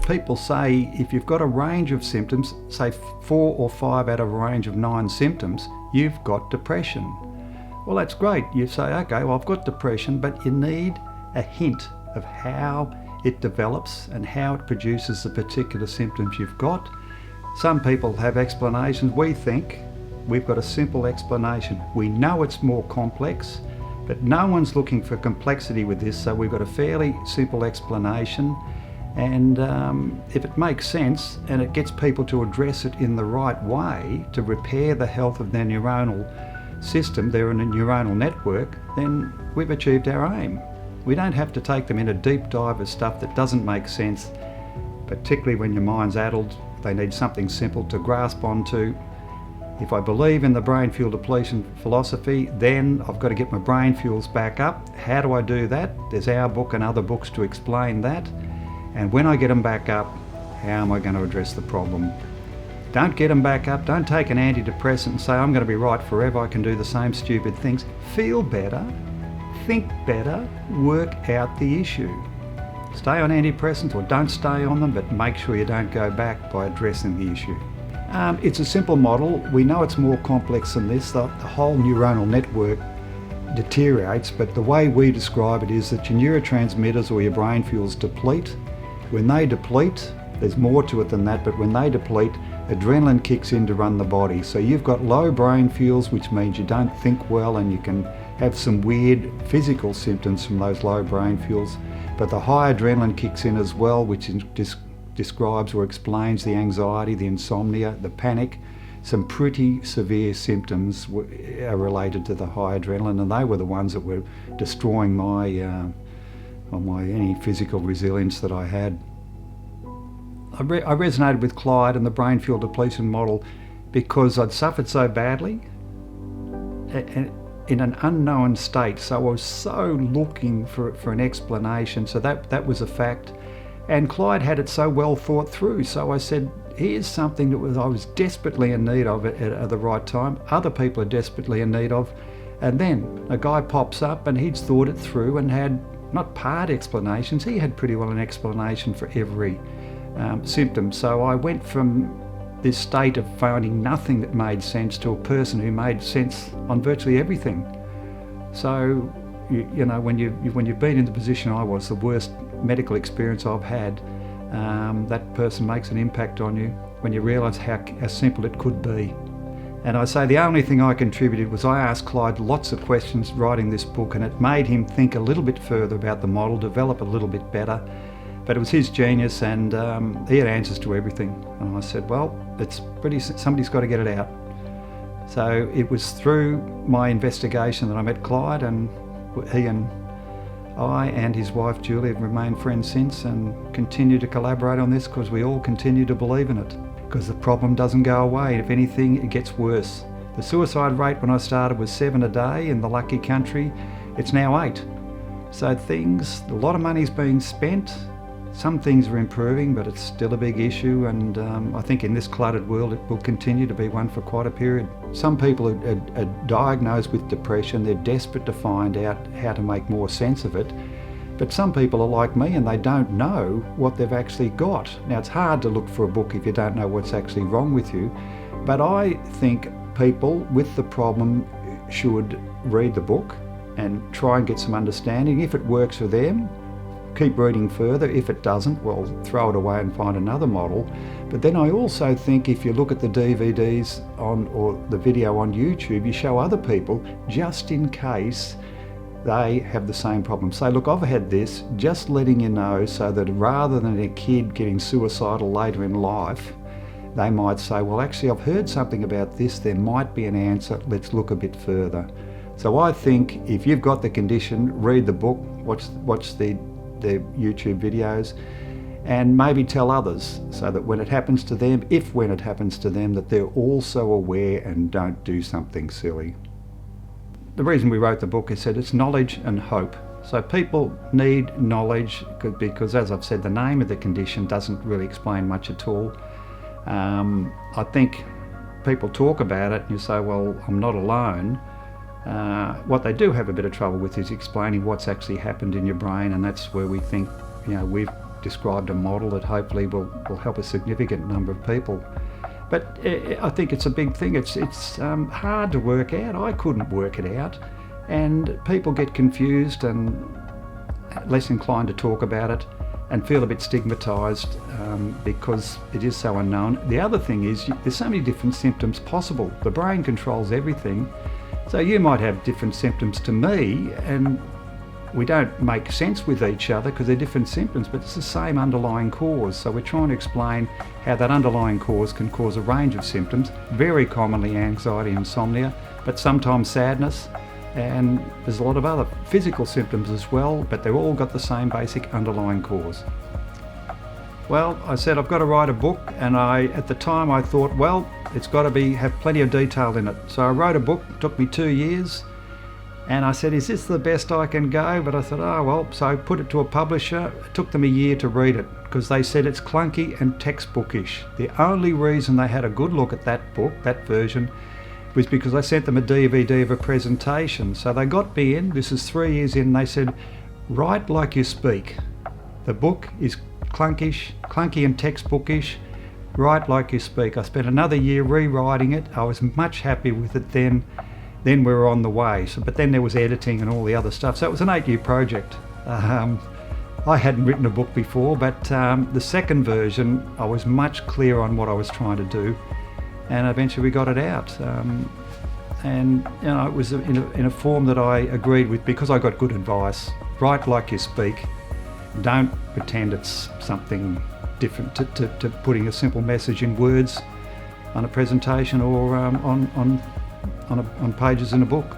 people say if you've got a range of symptoms, say 4 or 5 out of a range of 9 symptoms, you've got depression. Well, that's great. You say, okay, well, I've got depression, but you need a hint of how it develops and how it produces the particular symptoms you've got. Some people have explanations. We think we've got a simple explanation. We know it's more complex, but no one's looking for complexity with this, so we've got a fairly simple explanation. And if it makes sense and it gets people to address it in the right way to repair the health of their neuronal system, their neuronal network, then we've achieved our aim. We don't have to take them in a deep dive of stuff that doesn't make sense, particularly when your mind's addled. They need something simple to grasp onto. If I believe in the brain fuel depletion philosophy, then I've got to get my brain fuels back up. How do I do that? There's our book and other books to explain that. And when I get them back up, how am I going to address the problem? Don't get them back up. Don't take an antidepressant and say, I'm going to be right forever. I can do the same stupid things. Feel better, think better, work out the issue. Stay on antidepressants or don't stay on them, but make sure you don't go back by addressing the issue. It's a simple model. We know it's more complex than this. The whole neuronal network deteriorates, but the way we describe it is that your neurotransmitters or your brain fuels deplete. When they deplete, there's more to it than that, but when they deplete, adrenaline kicks in to run the body. So you've got low brain fuels, which means you don't think well and you can have some weird physical symptoms from those low brain fuels. But the high adrenaline kicks in as well, which describes or explains the anxiety, the insomnia, the panic. Some pretty severe symptoms are related to the high adrenaline, and they were the ones that were destroying my any physical resilience that I had. I resonated with Clyde and the brain fuel depletion model because I'd suffered so badly in an unknown state, so I was so looking for an explanation. So that was a fact, and Clyde had it so well thought through. So I said, here's something that I was desperately in need of at the right time. Other people are desperately in need of, and then a guy pops up and he'd thought it through and had not part explanations. He had pretty well an explanation for every symptom. So I went from this state of finding nothing that made sense to a person who made sense on virtually everything. So you know, when you've been in the position I was, the worst medical experience I've had, that person makes an impact on you when you realise how simple it could be. And I say the only thing I contributed was I asked Clyde lots of questions writing this book, and it made him think a little bit further about the model, develop a little bit better. But it was his genius, and he had answers to everything. And I said, well, somebody's got to get it out. So it was through my investigation that I met Clyde, and he and I and his wife Julie have remained friends since and continue to collaborate on this because we all continue to believe in it. Because the problem doesn't go away. If anything, it gets worse. The suicide rate when I started was 7 a day in the lucky country. It's now 8. So a lot of money's being spent. Some things are improving, but it's still a big issue, and I think in this cluttered world it will continue to be one for quite a period. Some people are diagnosed with depression. They're desperate to find out how to make more sense of it, but some people are like me and they don't know what they've actually got. Now, it's hard to look for a book if you don't know what's actually wrong with you, but I think people with the problem should read the book and try and get some understanding. If it works for them, keep reading further. If it doesn't, well, throw it away and find another model. But then I also think if you look at the DVDs or the video on YouTube, you show other people just in case they have the same problem. Say, look, I've had this, just letting you know, so that rather than a kid getting suicidal later in life, they might say, well, actually, I've heard something about this. There might be an answer. Let's look a bit further. So I think if you've got the condition, read the book, watch the YouTube videos, and maybe tell others so that when it happens to them, when it happens to them, that they're also aware and don't do something silly. The reason we wrote the book is that it's knowledge and hope. So people need knowledge because, as I've said, the name of the condition doesn't really explain much at all. I think people talk about it and you say, well, I'm not alone. What they do have a bit of trouble with is explaining what's actually happened in your brain, and that's where we think, we've described a model that hopefully will help a significant number of people. But I think it's a big thing. It's hard to work out. I couldn't work it out, and people get confused and less inclined to talk about it and feel a bit stigmatised because it is so unknown. The other thing is there's so many different symptoms possible. The brain controls everything. So you might have different symptoms to me, and we don't make sense with each other because they're different symptoms, but it's the same underlying cause. So we're trying to explain how that underlying cause can cause a range of symptoms, very commonly anxiety, insomnia, but sometimes sadness, and there's a lot of other physical symptoms as well, but they've all got the same basic underlying cause. Well, I said I've got to write a book, and at the time I thought, well, it's got to have plenty of detail in it. So I wrote a book. It took me 2 years, and I said, is this the best I can go? But I thought, oh well, so I put it to a publisher. It took them a year to read it because they said it's clunky and textbookish. The only reason they had a good look at that book, that version, was because I sent them a DVD of a presentation. So they got me in, this is 3 years in, they said, write like you speak. The book is clunky and textbookish, write like you speak. I spent another year rewriting it. I was much happier with it then. Then we were on the way. But then there was editing and all the other stuff. So it was an 8-year project. I hadn't written a book before, but the second version, I was much clearer on what I was trying to do. And eventually we got it out, and it was in a form that I agreed with because I got good advice. Write like you speak. Don't pretend it's something different to putting a simple message in words on a presentation or on pages in a book.